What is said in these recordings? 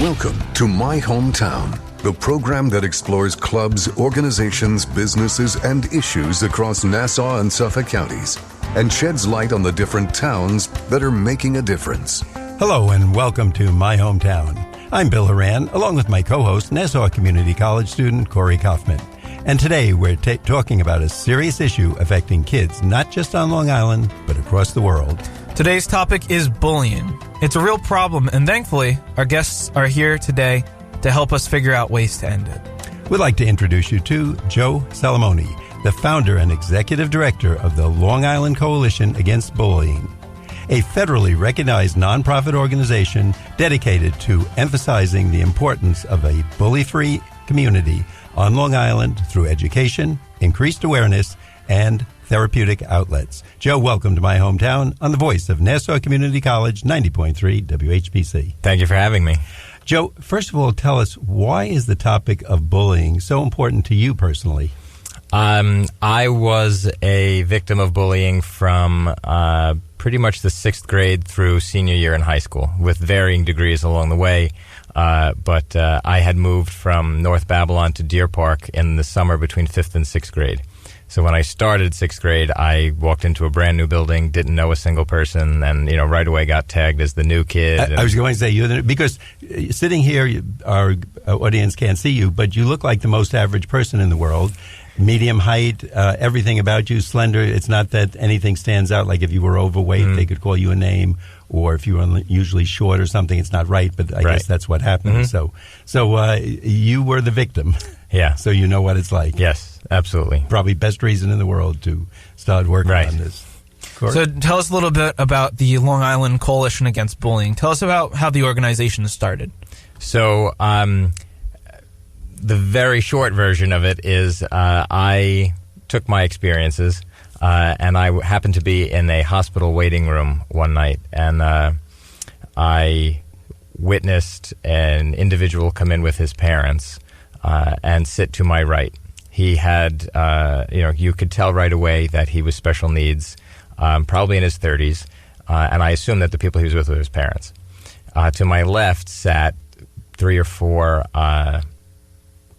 Welcome to My Hometown, the program that explores clubs, organizations, businesses, and issues across Nassau and Suffolk counties and sheds light on the different towns that are making a difference. Hello and welcome to My Hometown. I'm Bill Horan, along with my co-host, Nassau Community College student Corey Kaufman. And today we're talking about a serious issue affecting kids, not just on Long Island, but across the world. Today's topic is bullying. It's a real problem, and thankfully, our guests are here today to help us figure out ways to end it. We'd like to introduce you to Joe Salamone, the founder and executive director of the Long Island Coalition Against Bullying, a federally recognized nonprofit organization dedicated to emphasizing the importance of a bully-free community on Long Island through education, increased awareness, and therapeutic outlets. Joe, welcome to My Hometown on the voice of Nassau Community College 90.3 WHPC. Thank you for having me. Joe, first of all, tell us, why is the topic of bullying so important to you personally? I was a victim of bullying from pretty much the 6th grade through senior year in high school, with varying degrees along the way. But I had moved from North Babylon to Deer Park in the summer between 5th and 6th grade. So when I started 6th grade, I walked into a brand new building, didn't know a single person, and right away got tagged as the new kid. I was going to say, because sitting here, our audience can't see you, but you look like the most average person in the world. Medium height, everything about you, slender. It's not that anything stands out, like if you were overweight, they could call you a name, or if you were unusually short or something, it's not right, but I guess that's what happened. So you were the victim. Yeah. So you know what it's like. Yes, absolutely. Probably best reason in the world to start working on this. Corey? So tell us a little bit about the Long Island Coalition Against Bullying. Tell us about how the organization started. So the very short version of it is I took my experiences and I happened to be in a hospital waiting room one night, and I witnessed an individual come in with his parents and sit to my right. He had, you could tell right away that he was special needs, probably in his 30s, and I assumed that the people he was with were his parents. To my left sat 3 or 4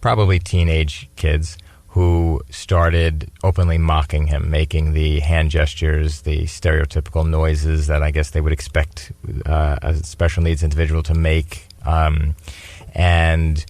probably teenage kids who started openly mocking him, making the hand gestures, the stereotypical noises that I guess they would expect a special needs individual to make. And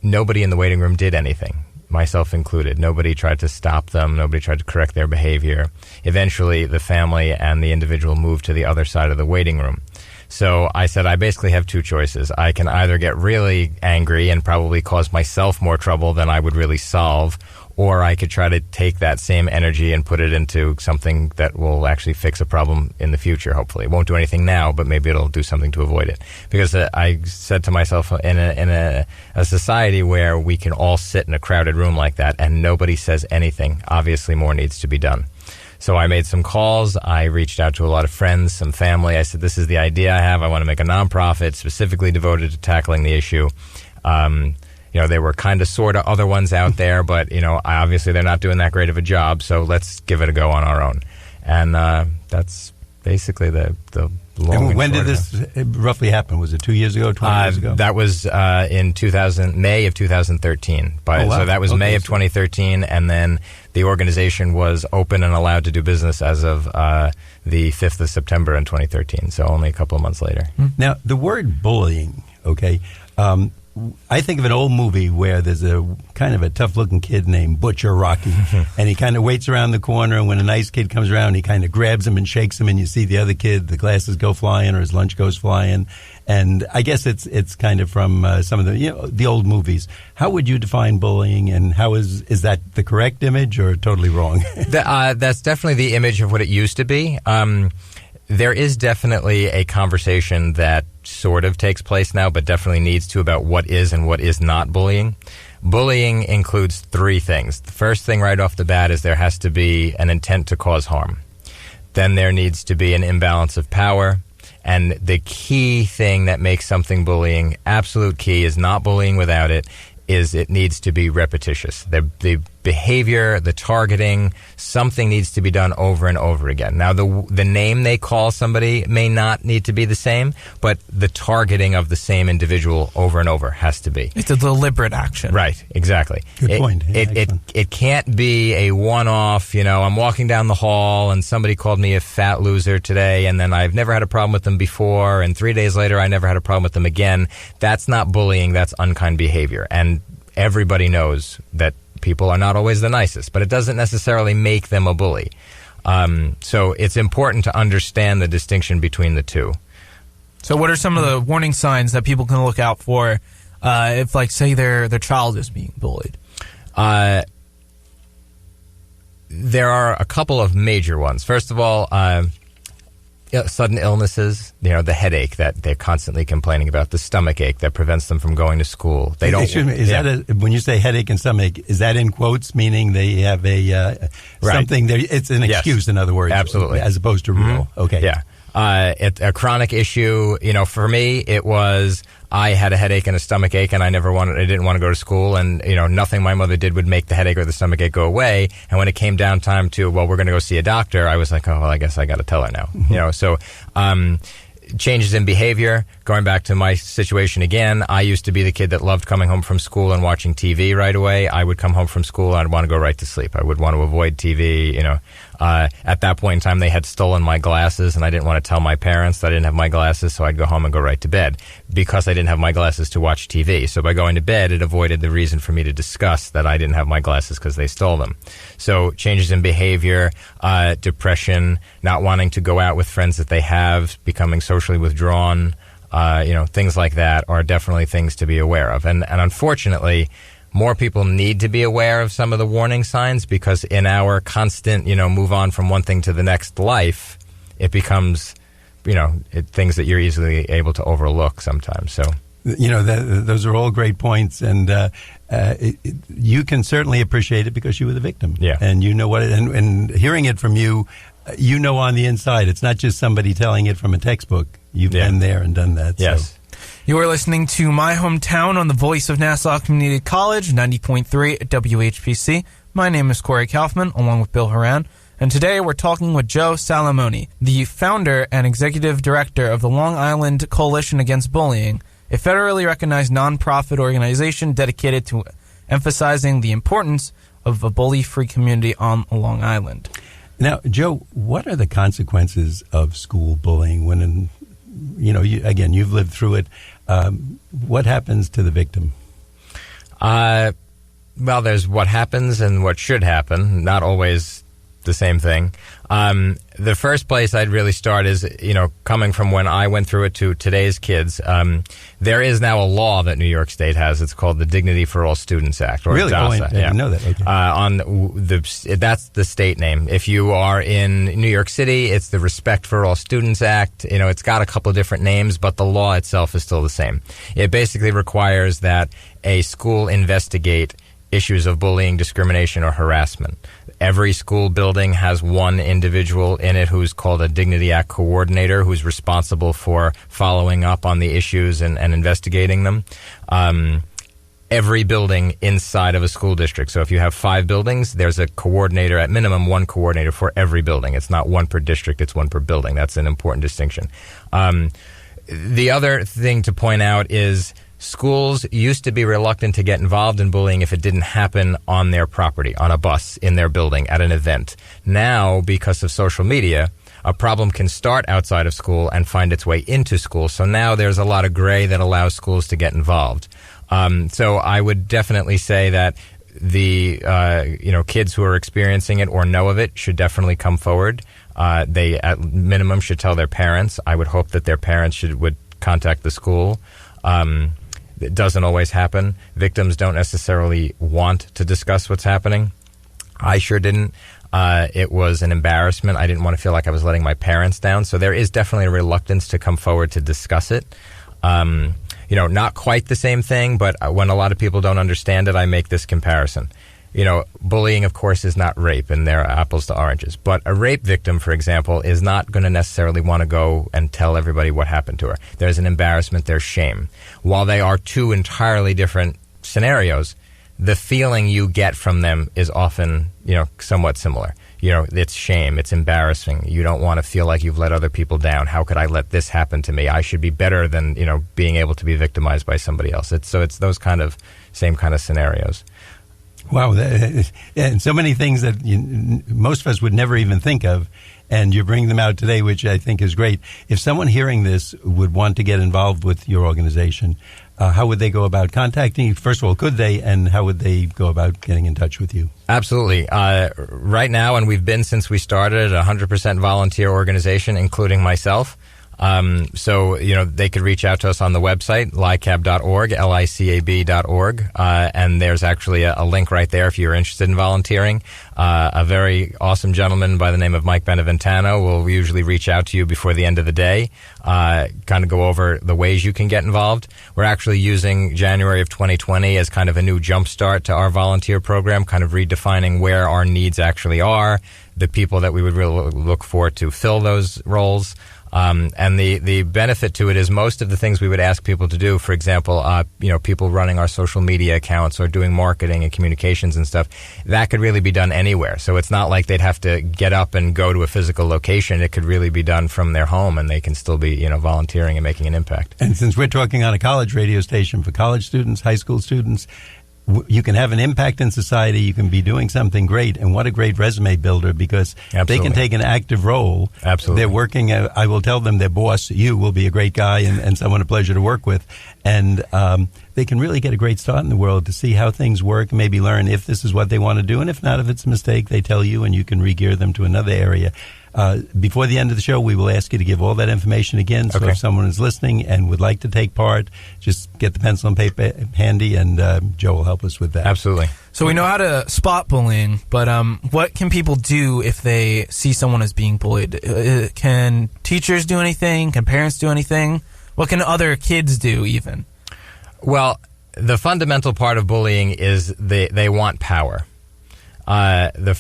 nobody in the waiting room did anything, myself included. Nobody tried to stop them. Nobody tried to correct their behavior. Eventually, the family and the individual moved to the other side of the waiting room. So I said, I basically have 2 choices. I can either get really angry and probably cause myself more trouble than I would really solve, or I could try to take that same energy and put it into something that will actually fix a problem in the future, hopefully. It won't do anything now, but maybe it'll do something to avoid it. Because I said to myself, in a society where we can all sit in a crowded room like that and nobody says anything, obviously more needs to be done. So I made some calls. I reached out to a lot of friends, some family. I said, this is the idea I have. I want to make a nonprofit specifically devoted to tackling the issue. There were kind of sort of other ones out there, but, obviously they're not doing that great of a job, so let's give it a go on our own. And that's basically the long and when did this roughly happen? Was it 2 years ago, 20 years ago? That was in May of 2013. So that was May of 2013, and then the organization was open and allowed to do business as of the 5th of September in 2013, so only a couple of months later. Now, the word bullying, I think of an old movie where there's a kind of a tough-looking kid named Butcher Rocky, and he kind of waits around the corner, and when a nice kid comes around, he kind of grabs him and shakes him, and you see the other kid, the glasses go flying or his lunch goes flying. And I guess it's kind of from some of the old movies. How would you define bullying, and how is that the correct image or totally wrong? That's definitely the image of what it used to be. There is definitely a conversation that sort of takes place now, but definitely needs to, about what is and what is not bullying. Bullying includes 3 things. The first thing right off the bat is there has to be an intent to cause harm. Then there needs to be an imbalance of power. And the key thing that makes something bullying, absolute key, is not bullying without it, is it needs to be repetitious. The behavior, the targeting, something needs to be done over and over again. Now, the name they call somebody may not need to be the same, but the targeting of the same individual over and over has to be. It's a deliberate action. Right, exactly. Good point. Yeah, it can't be a one-off, I'm walking down the hall and somebody called me a fat loser today, and then I've never had a problem with them before, and 3 days later I never had a problem with them again. That's not bullying, that's unkind behavior. And everybody knows that people are not always the nicest, but it doesn't necessarily make them a bully. So it's important to understand the distinction between the two. So what are some of the warning signs that people can look out for if, like, say their child is being bullied? There are a couple of major ones. First of all, sudden illnesses, the headache that they're constantly complaining about, the stomach ache that prevents them from going to school. They don't. Excuse me, when you say headache and stomach, is that in quotes, meaning they have a something there? It's an excuse, in other words, absolutely, as opposed to real. Okay, yeah. It's a chronic issue. For me, it was I had a headache and a stomach ache, and I didn't want to go to school, and nothing my mother did would make the headache or the stomach ache go away. And when it came down time to, we're going to go see a doctor, I was like, oh, well, I guess I got to tell her now. So changes in behavior. Going back to my situation again, I used to be the kid that loved coming home from school and watching TV right away. I would come home from school, I'd want to go right to sleep. I would want to avoid TV, At that point in time, they had stolen my glasses, and I didn't want to tell my parents that I didn't have my glasses, so I'd go home and go right to bed because I didn't have my glasses to watch TV. So by going to bed, it avoided the reason for me to discuss that I didn't have my glasses because they stole them. So changes in behavior, depression, not wanting to go out with friends that they have, becoming socially withdrawn, things like that are definitely things to be aware of. And unfortunately, more people need to be aware of some of the warning signs because in our constant, move on from one thing to the next life, it becomes, things that you're easily able to overlook sometimes. So, those are all great points, and you can certainly appreciate it because you were the victim. Yeah. And you know what, and hearing it from you, on the inside, it's not just somebody telling it from a textbook. You've been there and done that. Yes. So. You are listening to My Hometown on the Voice of Nassau Community College, 90.3 at WHPC. My name is Corey Kaufman, along with Bill Horan, and today we're talking with Joe Salamone, the founder and executive director of the Long Island Coalition Against Bullying, a federally recognized nonprofit organization dedicated to emphasizing the importance of a bully-free community on Long Island. Now, Joe, what are the consequences of school bullying when, you've lived through it? What happens to the victim? Well, there's what happens and what should happen, not always the same thing. The first place I'd really start is, coming from when I went through it to today's kids. There is now a law that New York State has. It's called the Dignity for All Students Act, or really? DASA. I didn't know that. Okay. That's the state name. If you are in New York City, it's the Respect for All Students Act. It's got a couple of different names, but the law itself is still the same. It basically requires that a school investigate issues of bullying, discrimination, or harassment. Every school building has one individual in it who's called a Dignity Act coordinator, who's responsible for following up on the issues and investigating them. Every building inside of a school district. So if you have 5 buildings, there's a coordinator, at minimum one coordinator for every building. It's not one per district, it's one per building. That's an important distinction. The other thing to point out is schools used to be reluctant to get involved in bullying if it didn't happen on their property, on a bus, in their building, at an event. Now, because of social media, a problem can start outside of school and find its way into school. So now there's a lot of gray that allows schools to get involved. So I would definitely say that the kids who are experiencing it or know of it should definitely come forward. They, at minimum, should tell their parents. I would hope that their parents would contact the school. It doesn't always happen. Victims don't necessarily want to discuss what's happening. I sure didn't. It was an embarrassment. I didn't want to feel like I was letting my parents down. So there is definitely a reluctance to come forward to discuss it. Not quite the same thing, but when a lot of people don't understand it, I make this comparison. Bullying, of course, is not rape, and they're apples to oranges. But a rape victim, for example, is not going to necessarily want to go and tell everybody what happened to her. There's an embarrassment, there's shame. While they are two entirely different scenarios, the feeling you get from them is often, somewhat similar. It's shame. It's embarrassing. You don't want to feel like you've let other people down. How could I let this happen to me? I should be better than, being able to be victimized by somebody else. It's those same kind of scenarios. Wow. And so many things that most of us would never even think of. And you're bringing them out today, which I think is great. If someone hearing this would want to get involved with your organization, how would they go about contacting you? First of all, could they, and how would they go about getting in touch with you? Absolutely. Right now, and we've been since we started, a 100% volunteer organization, including myself. So they could reach out to us on the website, licab.org, licab.org, and there's actually a link right there if you're interested in volunteering. A very awesome gentleman by the name of Mike Beneventano will usually reach out to you before the end of the day, kind of go over the ways you can get involved. We're actually using January of 2020 as kind of a new jumpstart to our volunteer program, kind of redefining where our needs actually are, the people that we would really look for to fill those roles. And the benefit to it is most of the things we would ask people to do, for example, people running our social media accounts or doing marketing and communications and stuff, that could really be done anywhere. So it's not like they'd have to get up and go to a physical location. It could really be done from their home, and they can still be, volunteering and making an impact. And since we're talking on a college radio station for college students, high school students, you can have an impact in society. You can be doing something great, and what a great resume builder, because Absolutely. They can take an active role. Absolutely. They're working. I will tell them their boss, you will be a great guy and someone a pleasure to work with, and they can really get a great start in the world to see how things work, maybe learn if this is what they want to do, and if not, if it's a mistake, they tell you, and you can re-gear them to another area. Before the end of the show, we will ask you to give all that information again. So if someone is listening and would like to take part, just get the pencil and paper handy, and Joe will help us with that. Absolutely. So we know how to spot bullying, but what can people do if they see someone as being bullied? Can teachers do anything? Can parents do anything? What can other kids do even? Well, the fundamental part of bullying is they want power. The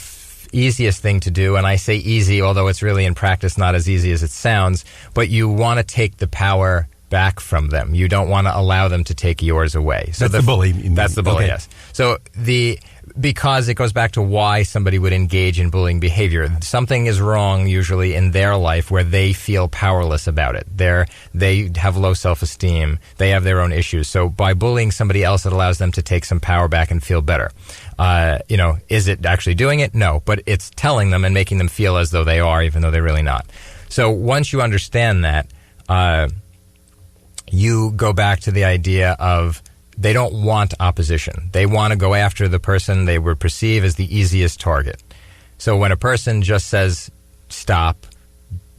easiest thing to do, and I say easy, although it's really in practice not as easy as it sounds, but you want to take the power back from them. You don't want to allow them to take yours away. So that's the bully. That's the bully, okay. Yes. So because it goes back to why somebody would engage in bullying behavior. Something is wrong usually in their life where they feel powerless about it. They have low self-esteem. They have their own issues. So by bullying somebody else, it allows them to take some power back and feel better. Is it actually doing it? No, but it's telling them and making them feel as though they are, even though they're really not. So once you understand that, you go back to the idea of they don't want opposition. They want to go after the person they would perceive as the easiest target. So when a person just says, stop,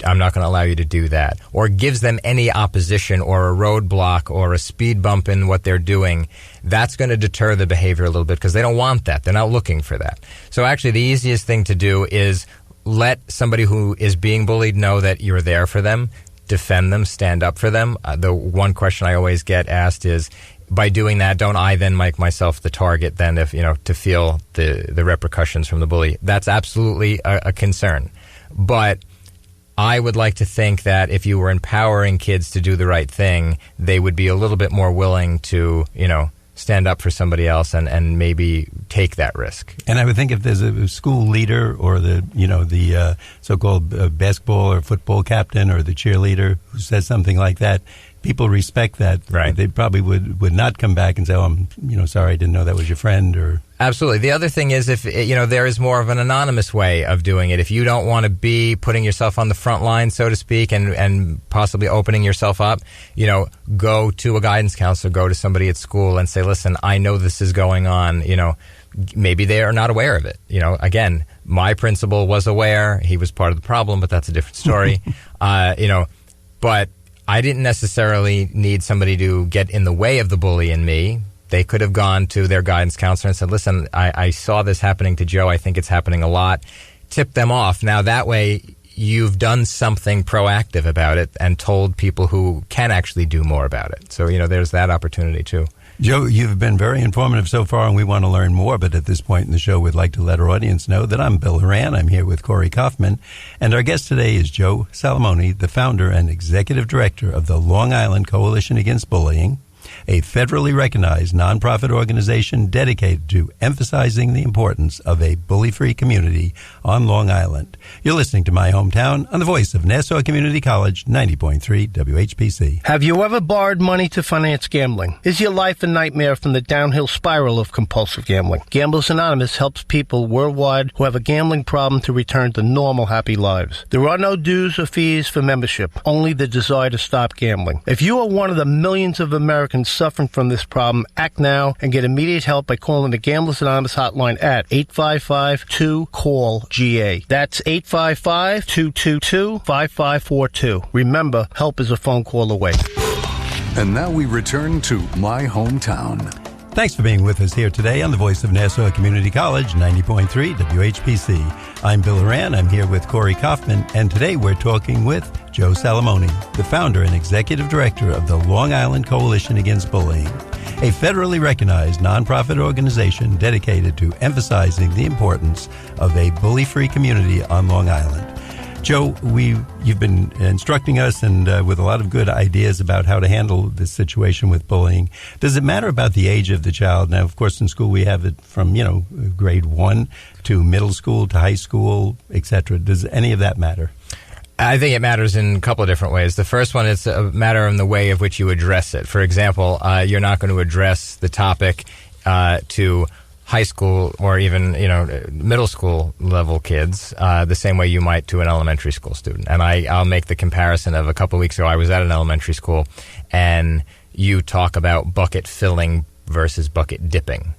I'm not going to allow you to do that, or gives them any opposition or a roadblock or a speed bump in what they're doing, that's going to deter the behavior a little bit because they don't want that. They're not looking for that. So actually the easiest thing to do is let somebody who is being bullied know that you're there for them, defend them, stand up for them. The one question I always get asked is, by doing that, don't I then make myself the target then to feel the repercussions from the bully? That's absolutely a concern. But I would like to think that if you were empowering kids to do the right thing, they would be a little bit more willing to, stand up for somebody else and maybe take that risk. And I would think if there's a school leader or the so-called basketball or football captain or the cheerleader who says something like that, people respect that. Right. They probably would not come back and say, "Oh, I'm sorry, I didn't know that was your friend." Or absolutely. The other thing is, if there is more of an anonymous way of doing it. If you don't want to be putting yourself on the front line, so to speak, and possibly opening yourself up, go to a guidance counselor, go to somebody at school, and say, "Listen, I know this is going on." Maybe they are not aware of it. Again, my principal was aware; he was part of the problem, but that's a different story. But I didn't necessarily need somebody to get in the way of the bully in me. They could have gone to their guidance counselor and said, listen, I saw this happening to Joe. I think it's happening a lot. Tip them off. Now, that way, you've done something proactive about it and told people who can actually do more about it. So, there's that opportunity, too. Joe, you've been very informative so far, and we want to learn more. But at this point in the show, we'd like to let our audience know that I'm Bill Horan. I'm here with Corey Kaufman. And our guest today is Joe Salamone, the founder and executive director of the Long Island Coalition Against Bullying. a federally recognized nonprofit organization dedicated to emphasizing the importance of a bully-free community on Long Island. You're listening to My Hometown on the voice of Nassau Community College, 90.3 WHPC. Have you ever borrowed money to finance gambling? Is your life a nightmare from the downhill spiral of compulsive gambling? Gamblers Anonymous helps people worldwide who have a gambling problem to return to normal, happy lives. There are no dues or fees for membership, only the desire to stop gambling. If you are one of the millions of Americans suffering from this problem, act now and get immediate help by calling the Gamblers Anonymous hotline at 855-2-CALL-GA. That's 855-222-5542. Remember, help is a phone call away. And now we return to My Hometown. Thanks for being with us here today on the voice of Nassau Community College, 90.3 WHPC. I'm Bill Horan. I'm here with Corey Kaufman, and today we're talking with Joe Salamone, the founder and executive director of the Long Island Coalition Against Bullying, a federally recognized nonprofit organization dedicated to emphasizing the importance of a bully-free community on Long Island. Joe, you've been instructing us and with a lot of good ideas about how to handle this situation with bullying. Does it matter about the age of the child? Now, of course, in school we have it from, grade 1 to middle school to high school, etc. Does any of that matter? I think it matters in a couple of different ways. The first one is a matter in the way of which you address it. For example, you're not going to address the topic to high school or even, middle school level kids the same way you might to an elementary school student. And I'll make the comparison of a couple of weeks ago. I was at an elementary school, and you talk about bucket filling versus bucket dipping.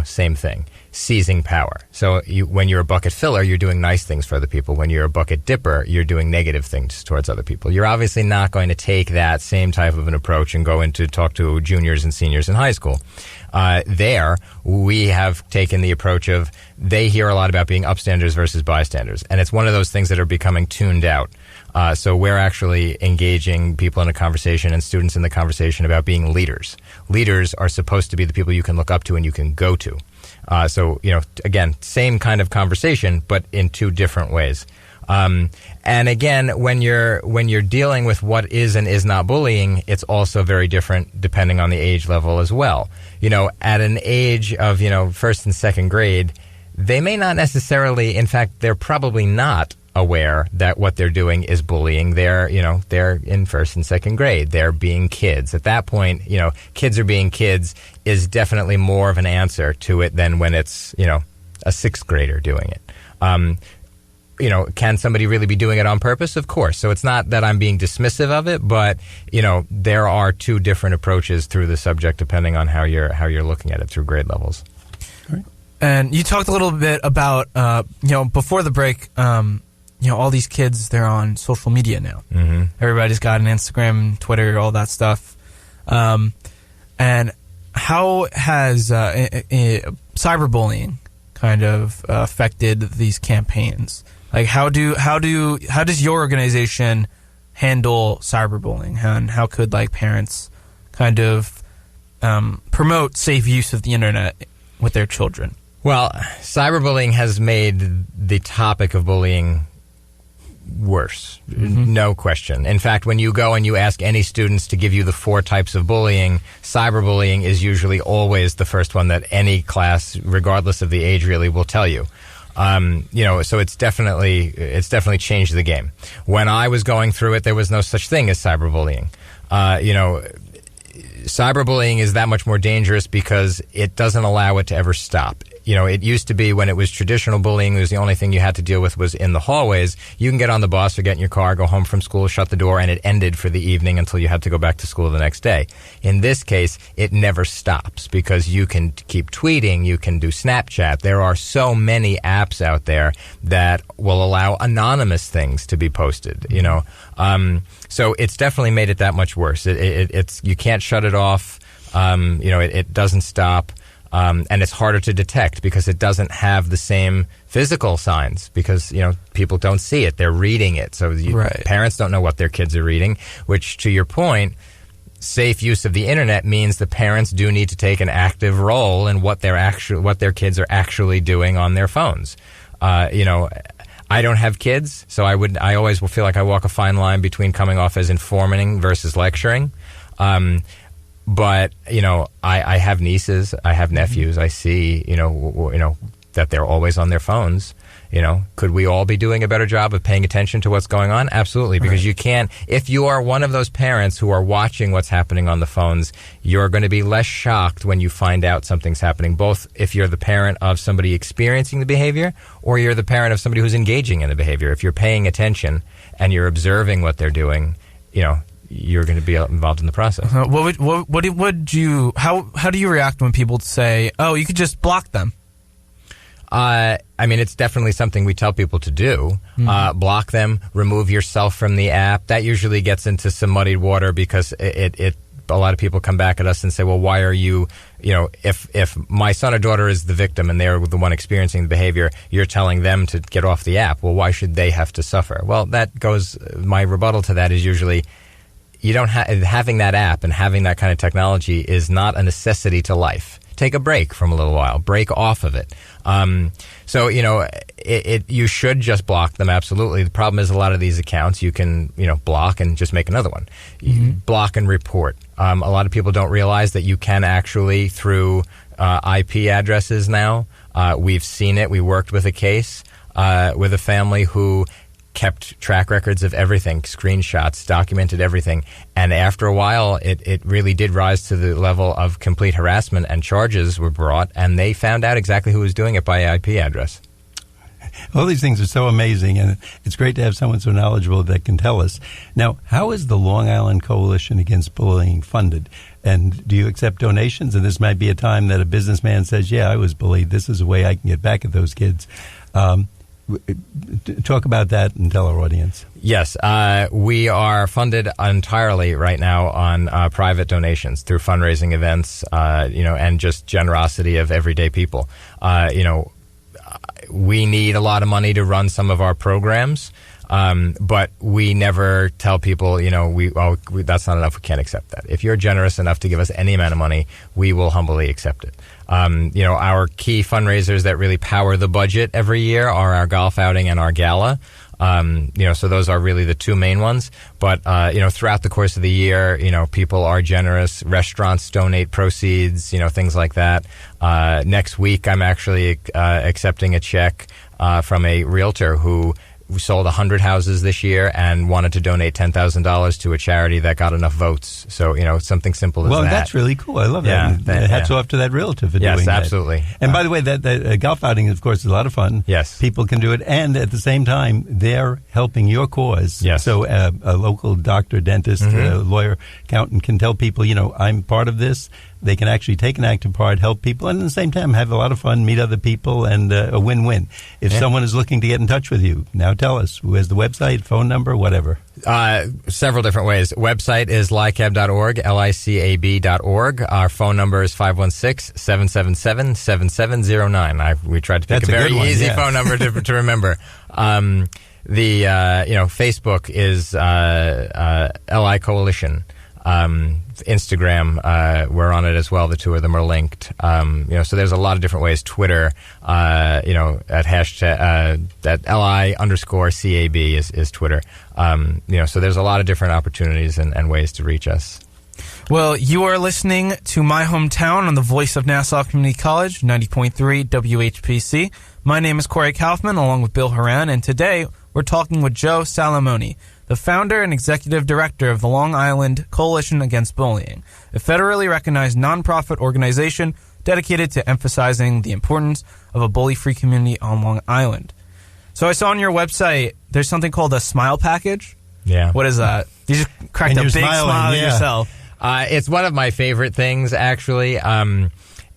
Same thing. Seizing power. So when you're a bucket filler, you're doing nice things for other people. When you're a bucket dipper, you're doing negative things towards other people. You're obviously not going to take that same type of an approach and go into talk to juniors and seniors in high school. There, we have taken the approach of they hear a lot about being upstanders versus bystanders. And it's one of those things that are becoming tuned out. So we're actually engaging people in a conversation and students in the conversation about being leaders. Leaders are supposed to be the people you can look up to and you can go to. So, again, same kind of conversation, but in two different ways. And again, when you're dealing with what is and is not bullying, it's also very different depending on the age level as well. At an age of, first and second grade, they may not necessarily, in fact, they're probably not aware that what they're doing is bullying. They're in first and second grade. They're being kids. At that point, kids are being kids is definitely more of an answer to it than when it's, a sixth grader doing it. Can somebody really be doing it on purpose? Of course. So it's not that I'm being dismissive of it, but, there are two different approaches through the subject depending on how you're looking at it through grade levels. Right. And you talked a little bit about, before the break, all these kids, they're on social media now. Mm-hmm. Everybody's got an Instagram, Twitter, all that stuff. And how has cyberbullying kind of affected these campaigns? Like, how does your organization handle cyberbullying, and how could parents kind of promote safe use of the internet with their children? Well, cyberbullying has made the topic of bullying worse. Mm-hmm. No question. In fact, when you go and you ask any students to give you the 4 types of bullying, cyberbullying is usually always the first one that any class, regardless of the age, really will tell you. So it's definitely changed the game. When I was going through it, there was no such thing as cyberbullying. Cyberbullying is that much more dangerous because it doesn't allow it to ever stop. It used to be when it was traditional bullying, it was the only thing you had to deal with was in the hallways. You can get on the bus or get in your car, go home from school, shut the door, and it ended for the evening until you had to go back to school the next day. In this case, it never stops because you can keep tweeting, you can do Snapchat. There are so many apps out there that will allow anonymous things to be posted, So it's definitely made it that much worse. It's you can't shut it off. It doesn't stop. And it's harder to detect because it doesn't have the same physical signs because, people don't see it. They're reading it. So parents don't know what their kids are reading, which, to your point, safe use of the internet means the parents do need to take an active role in what their kids are actually doing on their phones. I don't have kids, so I always will feel like I walk a fine line between coming off as informing versus lecturing. But, I have nieces, I have nephews, I see, that they're always on their phones. Could we all be doing a better job of paying attention to what's going on? Absolutely, because you can't. If you are one of those parents who are watching what's happening on the phones, you're going to be less shocked when you find out something's happening, both if you're the parent of somebody experiencing the behavior or you're the parent of somebody who's engaging in the behavior. If you're paying attention and you're observing what they're doing, you're going to be involved in the process. How do you react when people say, "Oh, you could just block them"? It's definitely something we tell people to do. Block them, remove yourself from the app. That usually gets into some muddied water because a lot of people come back at us and say, well, why are you, if my son or daughter is the victim and they're the one experiencing the behavior, you're telling them to get off the app. Well, why should they have to suffer? Well, my rebuttal to that is usually, you don't having that app and having that kind of technology is not a necessity to life. Take a break from a little while. Break off of it. You should just block them, absolutely. The problem is a lot of these accounts you can, block and just make another one. Block and report. A lot of people don't realize that you can actually, through IP addresses now, we've seen it. We worked with a case with a family who kept track records of everything, screenshots, documented everything. And after a while, it really did rise to the level of complete harassment, and charges were brought, and they found out exactly who was doing it by IP address. All these things are so amazing, and it's great to have someone so knowledgeable that can tell us. Now, how is the Long Island Coalition Against Bullying funded? And do you accept donations? And this might be a time that a businessman says, yeah, I was bullied. This is a way I can get back at those kids. Talk about that and tell our audience. Yes, we are funded entirely right now on private donations through fundraising events, and just generosity of everyday people. We need a lot of money to run some of our programs, but we never tell people, that's not enough, we can't accept that. If you're generous enough to give us any amount of money, we will humbly accept it. Our key fundraisers that really power the budget every year are our golf outing and our gala. So those are really the two main ones. But, throughout the course of the year, people are generous. Restaurants donate proceeds, things like that. Next week, I'm actually accepting a check from a realtor who sold 100 houses this year and wanted to donate $10,000 to a charity that got enough votes. So, something simple as that. Well, that's really cool. I love that. Hats off to that realtor for doing that. Yes, absolutely. And by the way, that golf outing, of course, is a lot of fun. Yes. People can do it. And at the same time, they're helping your cause. Yes. So a local doctor, dentist, lawyer, accountant can tell people, I'm part of this. They can actually take an active part, help people, and at the same time have a lot of fun, meet other people, and a win-win. If someone is looking to get in touch with you, now tell us. Who has the website, phone number, whatever? Several different ways. Website is licab.org, licab.org. Our phone number is 516-777-7709. We tried to pick a very easy phone number to remember. Facebook is LI Coalition. Instagram, we're on it as well. The two of them are linked. So there's a lot of different ways. Twitter, at hashtag, that LI_CAB is Twitter. So there's a lot of different opportunities and ways to reach us. Well, you are listening to My Hometown on the Voice of Nassau Community College, 90.3 WHPC. My name is Corey Kaufman, along with Bill Horan, and today we're talking with Joe Salamone, the founder and executive director of the Long Island Coalition Against Bullying, a federally recognized nonprofit organization dedicated to emphasizing the importance of a bully-free community on Long Island. So I saw on your website there's something called a Smile Package. Yeah. What is that? You just cracked a big smile at yourself. It's one of my favorite things, actually.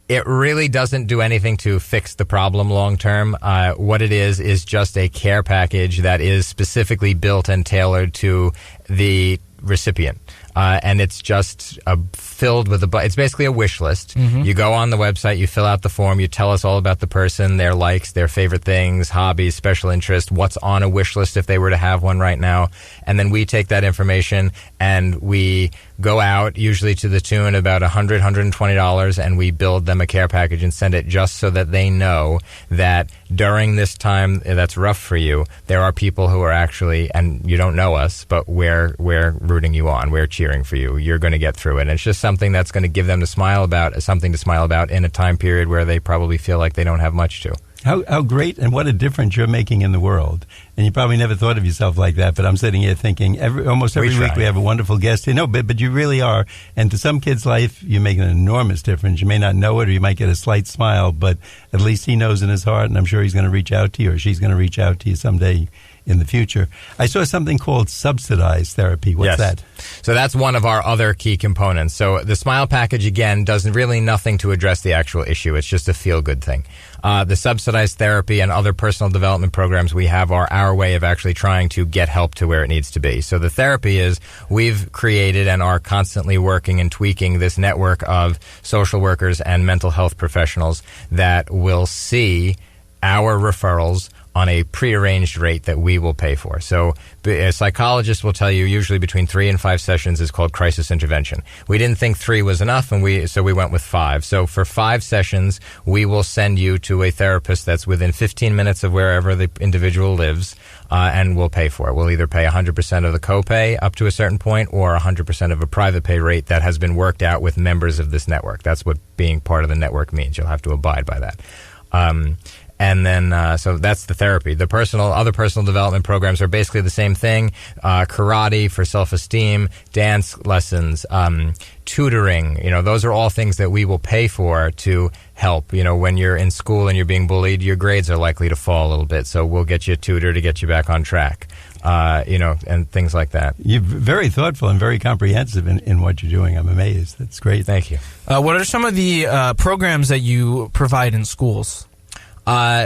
It really doesn't do anything to fix the problem long term. What it is just a care package that is specifically built and tailored to the recipient. And it's just filled with it's basically a wish list. You go on the website, you fill out the form, you tell us all about the person, their likes, their favorite things, hobbies, special interests, what's on a wish list if they were to have one right now. And then we take that information and we go out, usually to the tune of about $100, $120, and we build them a care package and send it just so that they know that during this time that's rough for you, there are people who are actually, and you don't know us, but we're rooting you on. We're cheering cheering for you. You're going to get through it. And it's just something that's going to give them something to smile about in a time period where they probably feel like they don't have much to. How great and what a difference you're making in the world. And you probably never thought of yourself like that, but I'm sitting here thinking almost every week we have a wonderful guest here. No, but you really are. And to some kid's life, you make an enormous difference. You may not know it, or you might get a slight smile, but at least he knows in his heart, and I'm sure he's going to reach out to you, or she's going to reach out to you someday in the future. I saw something called subsidized therapy. What's that? So that's one of our other key components. So the Smile package, again, does really nothing to address the actual issue. It's just a feel-good thing. The subsidized therapy and other personal development programs we have are our way of actually trying to get help to where it needs to be. So the therapy is we've created and are constantly working and tweaking this network of social workers and mental health professionals that will see our referrals on a prearranged rate that we will pay for. So a psychologist will tell you usually between 3 and 5 sessions is called crisis intervention. We didn't think 3 was enough, so we went with 5. So for 5 sessions, we will send you to a therapist that's within 15 minutes of wherever the individual lives, and we'll pay for it. We'll either pay 100% of the copay up to a certain point or 100% of a private pay rate that has been worked out with members of this network. That's what being part of the network means. You'll have to abide by that. And then, so that's the therapy. The other personal development programs are basically the same thing. Karate for self-esteem, dance lessons, tutoring. Those are all things that we will pay for to help. When you're in school and you're being bullied, your grades are likely to fall a little bit. So we'll get you a tutor to get you back on track. And things like that. You're very thoughtful and very comprehensive in what you're doing. I'm amazed. That's great. Thank you. What are some of the programs that you provide in schools?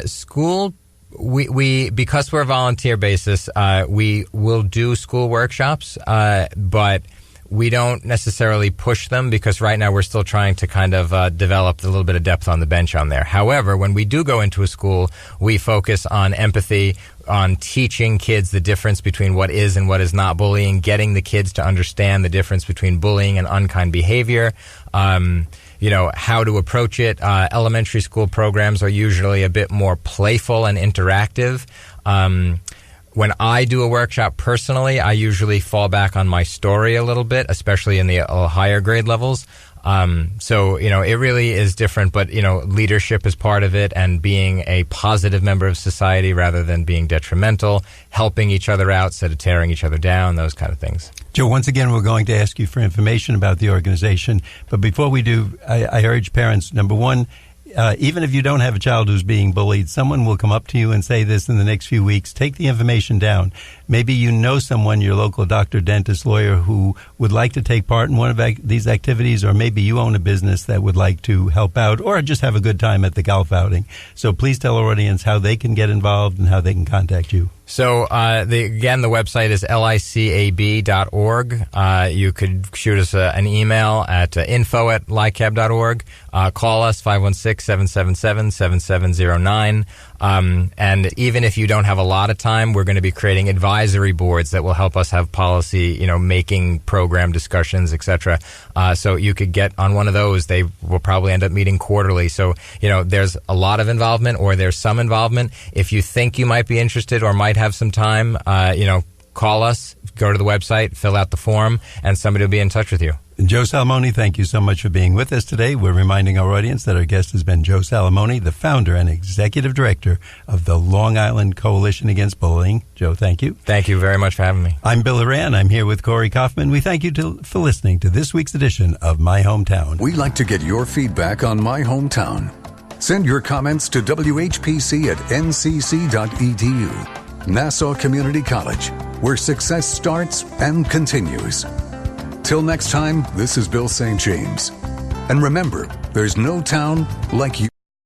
School, we because we're a volunteer basis, we will do school workshops, but we don't necessarily push them because right now we're still trying to kind of develop a little bit of depth on the bench on there. However, when we do go into a school, we focus on empathy, on teaching kids the difference between what is and what is not bullying, getting the kids to understand the difference between bullying and unkind behavior, how to approach it. Elementary school programs are usually a bit more playful and interactive. When I do a workshop personally, I usually fall back on my story a little bit, especially in the higher grade levels. So it really is different, but, leadership is part of it and being a positive member of society rather than being detrimental, helping each other out instead of tearing each other down, those kind of things. Joe, once again, we're going to ask you for information about the organization. But before we do, I urge parents, number one, even if you don't have a child who's being bullied, someone will come up to you and say this in the next few weeks. Take the information down. Maybe you know someone, your local doctor, dentist, lawyer, who would like to take part in one of these activities, or maybe you own a business that would like to help out or just have a good time at the golf outing. So please tell our audience how they can get involved and how they can contact you. So, the website is licab.org. You could shoot us an email at info@licab.org. Call us, 516-777-7709. And even if you don't have a lot of time, we're going to be creating advisory boards that will help us have policy, making program discussions, etc. So you could get on one of those. They will probably end up meeting quarterly. So, there's a lot of involvement or there's some involvement. If you think you might be interested or might have some time, call us, go to the website, fill out the form, and somebody will be in touch with you. Joe Salamone, thank you so much for being with us today. We're reminding our audience that our guest has been Joe Salamone, the founder and executive director of the Long Island Coalition Against Bullying. Joe, thank you. Thank you very much for having me. I'm Bill Horan. I'm here with Corey Kaufman. We thank you for listening to this week's edition of My Hometown. We like to get your feedback on My Hometown. Send your comments to WHPC@ncc.edu. Nassau Community College, where success starts and continues. Till next time, this is Bill St. James. And remember, there's no town like you.